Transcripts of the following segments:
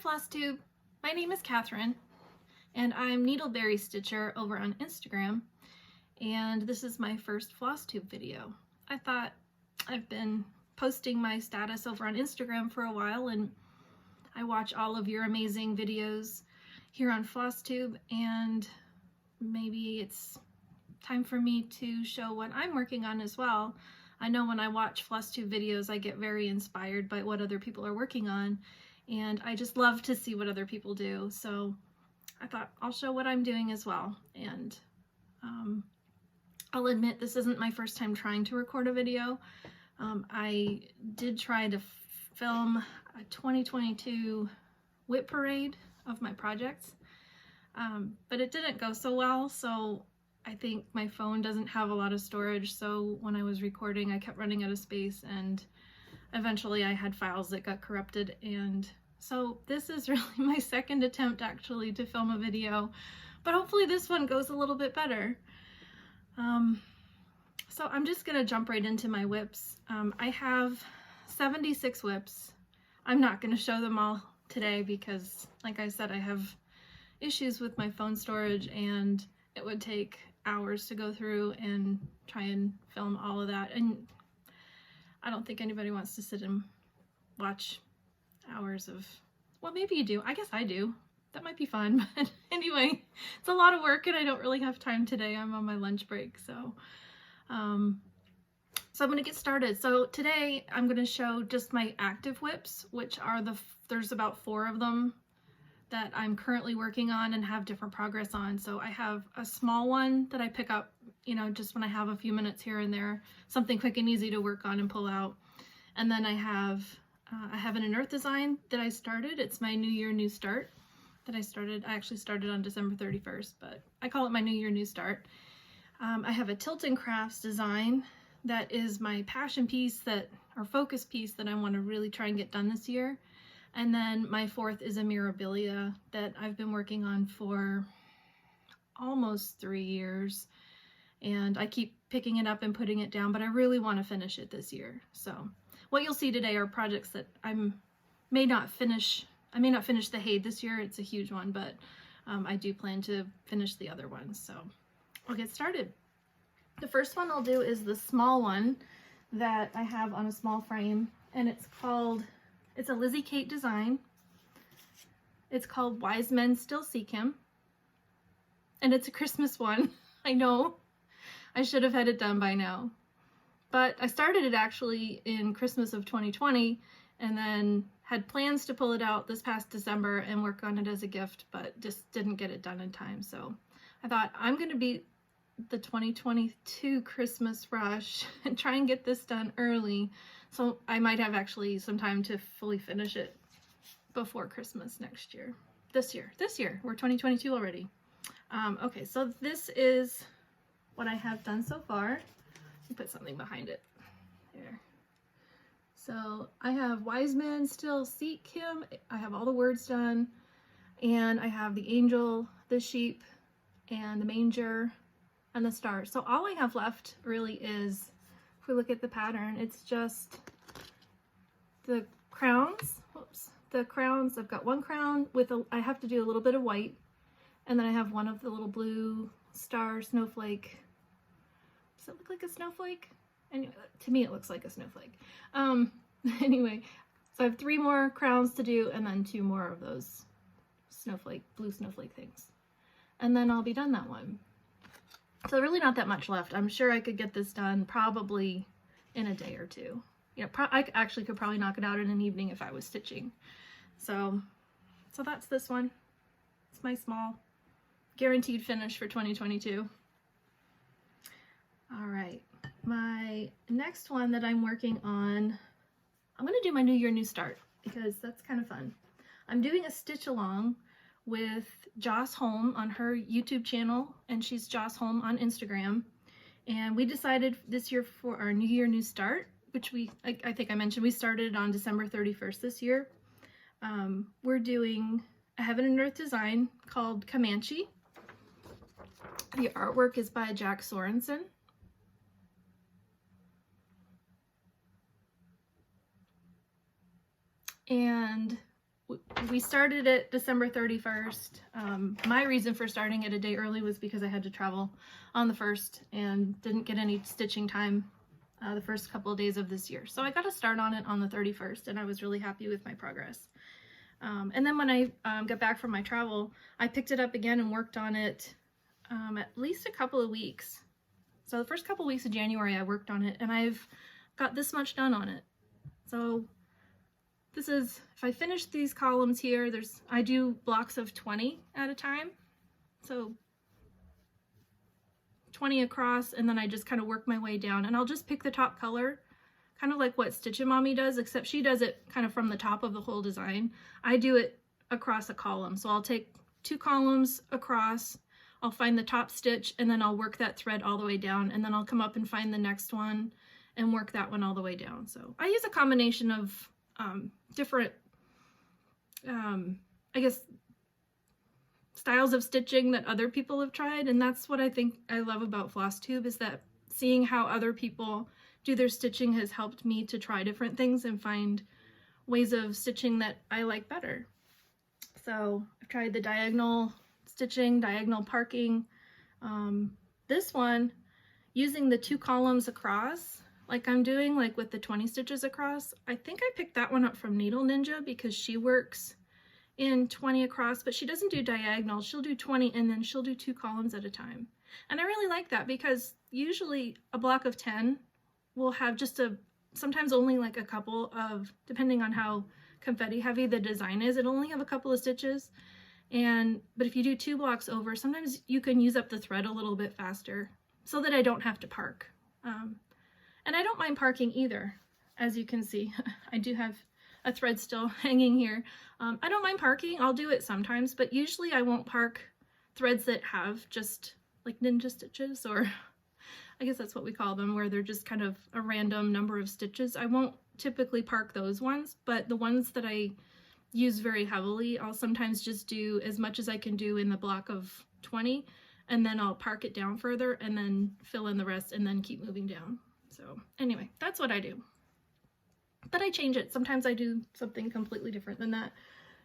FlossTube, my name is Catherine and I'm Needleberry Stitcher over on Instagram, and this is my first FlossTube video. I thought I've been posting my status over on Instagram for a while and I watch all of your amazing videos here on FlossTube, and maybe it's time for me to show what I'm working on as well. I know when I watch FlossTube videos I get very inspired by what other people are working on, and I just love to see what other people do, so I thought I'll show what I'm doing as well. And I'll admit this isn't my first time trying to record a video. I did try to film a 2022 whip parade of my projects, but it didn't go so well, so I think my phone doesn't have a lot of storage, so when I was recording I kept running out of space, and eventually I had files that got corrupted. And so this is really my second attempt actually to film a video, but hopefully this one goes a little bit better. So I'm just gonna jump right into my whips. I have 76 whips. I'm not gonna show them all today because, like I said, I have issues with my phone storage and it would take hours to go through and try and film all of that, and I don't think anybody wants to sit and watch hours of, well, maybe you do. I guess I do. That might be fun, but anyway, it's a lot of work and I don't really have time today. I'm on my lunch break, so I'm going to get started. So today I'm going to show just my active whips, which are there's about 4 of them that I'm currently working on and have different progress on. So I have a small one that I pick up, you know, just when I have a few minutes here and there, something quick and easy to work on and pull out. And then I have an earth design that I started. It's my New Year, New Start that I started. I actually started on December 31st, but I call it my New Year, New Start. I have a Tilton Crafts design that is my passion piece or focus piece that I want to really try and get done this year. And then my 4th is a Mirabilia that I've been working on for almost 3 years. And I keep picking it up and putting it down, but I really want to finish it this year. So what you'll see today are projects that I may not finish the Haid this year. It's a huge one, but I do plan to finish the other ones. So I'll get started. The first one I'll do is the small one that I have on a small frame, and it's a Lizzie Kate design. It's called Wise Men Still Seek Him, and it's a Christmas one. I know I should have had it done by now, but I started it actually in Christmas of 2020 and then had plans to pull it out this past December and work on it as a gift, but just didn't get it done in time. So I thought I'm going to beat the 2022 Christmas rush and try and get this done early, so I might have actually some time to fully finish it before Christmas next year. This year, we're 2022 already. Okay, so this is what I have done so far. Let me put something behind it. There. So I have Wise Men Still Seek Him. I have all the words done, and I have the angel, the sheep, and the manger, and the stars. So all I have left really is, if we look at the pattern, it's just the crowns. Whoops. The crowns, I've got one crown with I have to do a little bit of white, and then I have one of the little blue star snowflake. Does it look like a snowflake? Anyway, to me it looks like a snowflake. Anyway, so I have 3 more crowns to do, and then 2 more of those blue snowflake things. And then I'll be done that one. So really not that much left. I'm sure I could get this done probably in a day or 2. You know, I actually could probably knock it out in an evening if I was stitching. So that's this one. It's my small guaranteed finish for 2022. All right, my next one that I'm working on, I'm going to do my New Year, New Start because that's kind of fun. I'm doing a stitch along with Joss Holm on her YouTube channel, and she's Joss Holm on Instagram. And we decided this year for our New Year, New Start, which I think I mentioned, we started on December 31st this year. We're doing a Heaven and Earth design called Comanche. The artwork is by Jack Sorensen. And we started it December 31st. My reason for starting it a day early was because I had to travel on the 1st and didn't get any stitching time the first couple of days of this year. So I got a start on it on the 31st, and I was really happy with my progress. And then when I got back from my travel, I picked it up again and worked on it at least a couple of weeks. So the first couple of weeks of January I worked on it, and I've got this much done on it. So this is, if I finish these columns here, I do blocks of 20 at a time. So 20 across, and then I just kind of work my way down, and I'll just pick the top color, kind of like what Stitchin' Mommy does, except she does it kind of from the top of the whole design. I do it across a column. So I'll take 2 columns across, I'll find the top stitch, and then I'll work that thread all the way down, and then I'll come up and find the next one and work that one all the way down. So I use a combination of different, I guess, styles of stitching that other people have tried, and that's what I think I love about FlossTube, is that seeing how other people do their stitching has helped me to try different things and find ways of stitching that I like better. So I've tried the diagonal stitching, diagonal parking. This one, using the 2 columns across, like I'm doing, like with the 20 stitches across, I think I picked that one up from Needle Ninja because she works in 20 across, but she doesn't do diagonal. She'll do 20 and then she'll do 2 columns at a time. And I really like that because usually a block of 10 will have just sometimes only like a couple of, depending on how confetti heavy the design is, it'll only have a couple of stitches. But if you do 2 blocks over, sometimes you can use up the thread a little bit faster so that I don't have to park. And I don't mind parking either. As you can see, I do have a thread still hanging here. I don't mind parking. I'll do it sometimes, but usually I won't park threads that have just like ninja stitches, or I guess that's what we call them, where they're just kind of a random number of stitches. I won't typically park those ones, but the ones that I use very heavily, I'll sometimes just do as much as I can do in the block of 20, and then I'll park it down further and then fill in the rest and then keep moving down. So anyway, that's what I do. But I change it. Sometimes I do something completely different than that.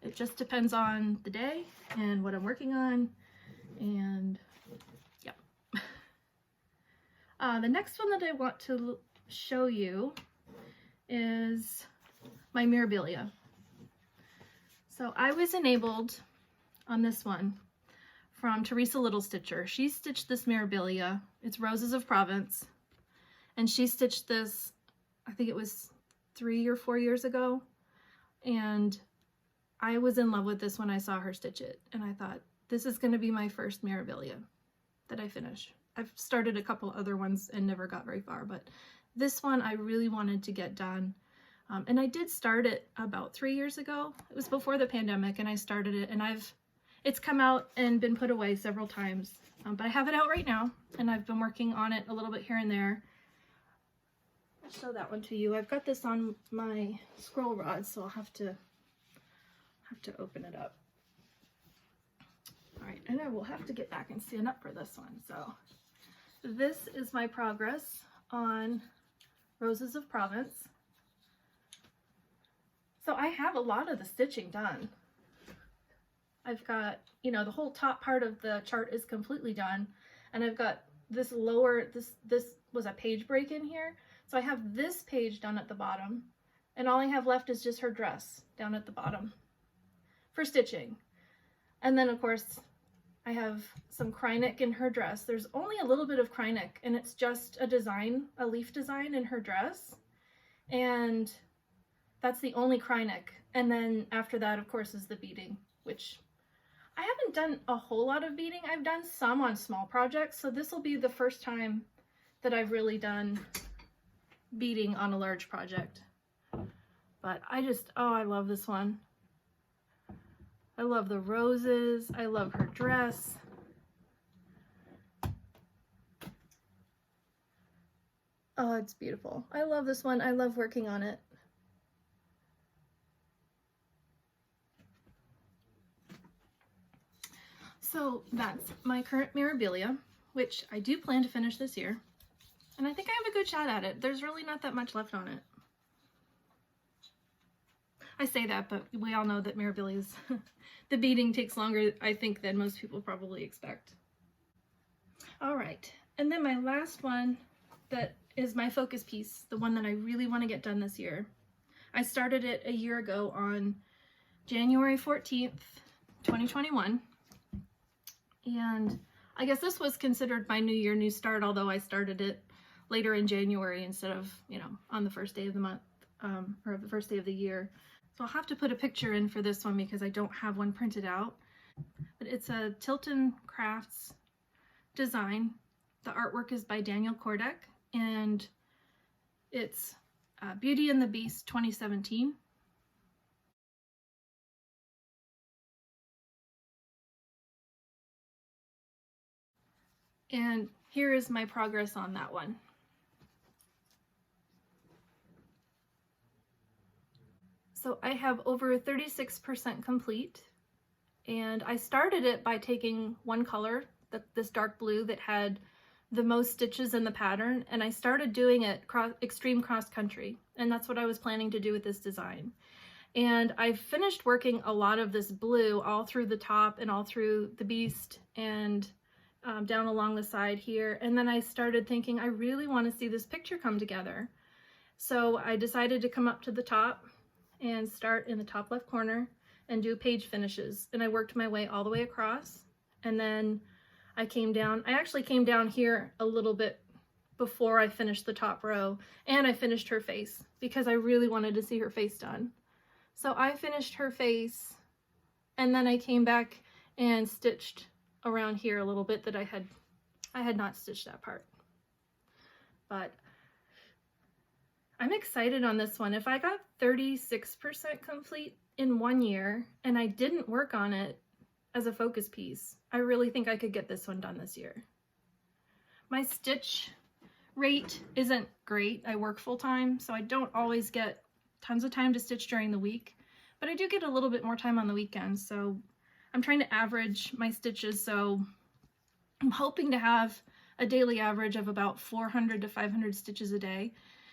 It just depends on the day and what I'm working on. And yeah. The next one that I want to show you is my Mirabilia. So I was enabled on this one from Teresa Little Stitcher. She stitched this Mirabilia. It's Roses of Provence. And she stitched this, I think it was 3 or 4 years ago. And I was in love with this when I saw her stitch it. And I thought, this is going to be my first Mirabilia that I finish. I've started a couple other ones and never got very far, but this one I really wanted to get done. And I did start it about 3 years ago. It was before the pandemic, and I started it, and it's come out and been put away several times. But I have it out right now, and I've been working on it a little bit here and there. I'll show that one to you. I've got this on my scroll rod, so I'll have to open it up. All right, and I will have to get back and stand up for this one. So this is my progress on Roses of Provence. So I have a lot of the stitching done. I've got, you know, the whole top part of the chart is completely done, and I've got this lower, this was a page break in here. So I have this page done at the bottom, and all I have left is just her dress down at the bottom for stitching. And then of course I have some Kordek in her dress. There's only a little bit of Kordek, and it's just a design, a leaf design in her dress. And that's the only Kordek. And then after that, of course, is the beading, which I haven't done a whole lot of beading. I've done some on small projects, so this will be the first time that I've really done beading on a large project. But I love this one. I love the roses. I love her dress. Oh, it's beautiful. I love this one. I love working on it. So that's my current Mirabilia, which I do plan to finish this year. And I think I have a good shot at it. There's really not that much left on it. I say that, but we all know that Mirabilia's the beading takes longer, I think, than most people probably expect. All right, and then my last one that is my focus piece, the one that I really want to get done this year. I started it a year ago on January 14th, 2021, and I guess this was considered my New Year, New Start, although I started it later in January instead of, you know, on the first day of the month, or the first day of the year. So I'll have to put a picture in for this one because I don't have one printed out. But it's a Tilton Crafts design. The artwork is by Daniel Kordek, and it's Beauty and the Beast 2017. And here is my progress on that one. So I have over 36% complete, and I started it by taking one color, this dark blue that had the most stitches in the pattern, and I started doing it extreme cross country, and that's what I was planning to do with this design. And I finished working a lot of this blue all through the top and all through the beast and down along the side here, and then I started thinking I really want to see this picture come together. So I decided to come up to the top and start in the top left corner and do page finishes, and I worked my way all the way across, and then I came down. I actually came down here a little bit before I finished the top row, and I finished her face because I really wanted to see her face done. So I finished her face, and then I came back and stitched around here a little bit that I had not stitched that part. But I'm excited on this one. If I got 36% complete in 1 year and I didn't work on it as a focus piece, I really think I could get this one done this year. My stitch rate isn't great. I work full time, so I don't always get tons of time to stitch during the week, but I do get a little bit more time on the weekends, so I'm trying to average my stitches, so I'm hoping to have a daily average of about 400 to 500 stitches a day.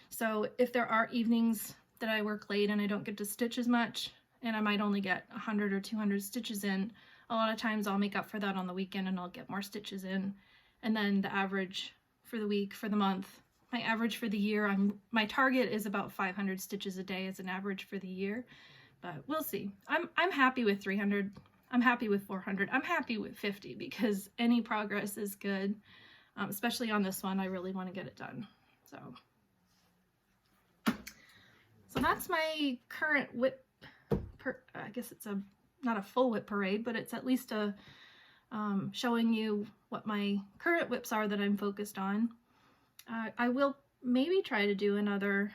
So if there are evenings that I work late and I don't get to stitch as much, and I might only get 100 or 200 stitches in, a lot of times I'll make up for that on the weekend and I'll get more stitches in. And then the average for the week, for the month, my average for the year, my target is about 500 stitches a day as an average for the year, but we'll see. I'm happy with 300. I'm happy with 400. I'm happy with 50 because any progress is good, especially on this one. I really want to get it done. So that's my current whip, I guess it's not a full whip parade, but it's at least showing you what my current whips are that I'm focused on. I will maybe try to do another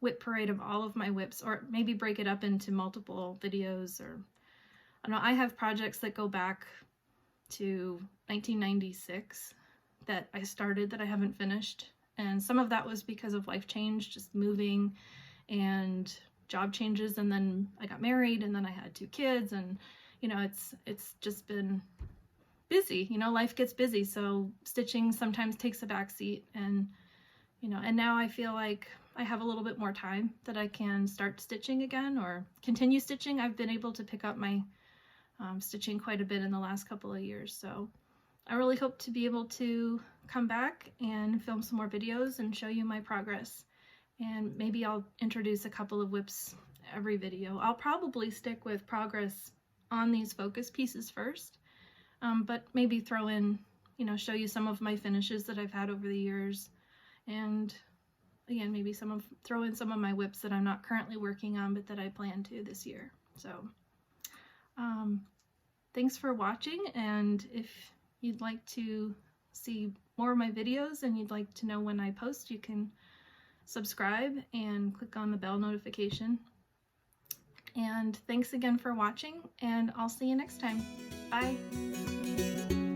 whip parade of all of my whips, or maybe break it up into multiple videos, or I don't know. I have projects that go back to 1996 that I started that I haven't finished, and some of that was because of life change, just moving and job changes, and then I got married, and then I had 2 kids, and you know, it's just been busy. You know, life gets busy, so stitching sometimes takes a back seat, and you know, and now I feel like I have a little bit more time that I can start stitching again or continue stitching. I've been able to pick up my stitching quite a bit in the last couple of years, so I really hope to be able to come back and film some more videos and show you my progress. And maybe I'll introduce a couple of whips every video. I'll probably stick with progress on these focus pieces first, but maybe throw in, you know, show you some of my finishes that I've had over the years, and again, maybe throw in some of my whips that I'm not currently working on, but that I plan to this year. So thanks for watching, and if you'd like to see more of my videos and you'd like to know when I post, you can subscribe and click on the bell notification. And thanks again for watching, and I'll see you next time. Bye!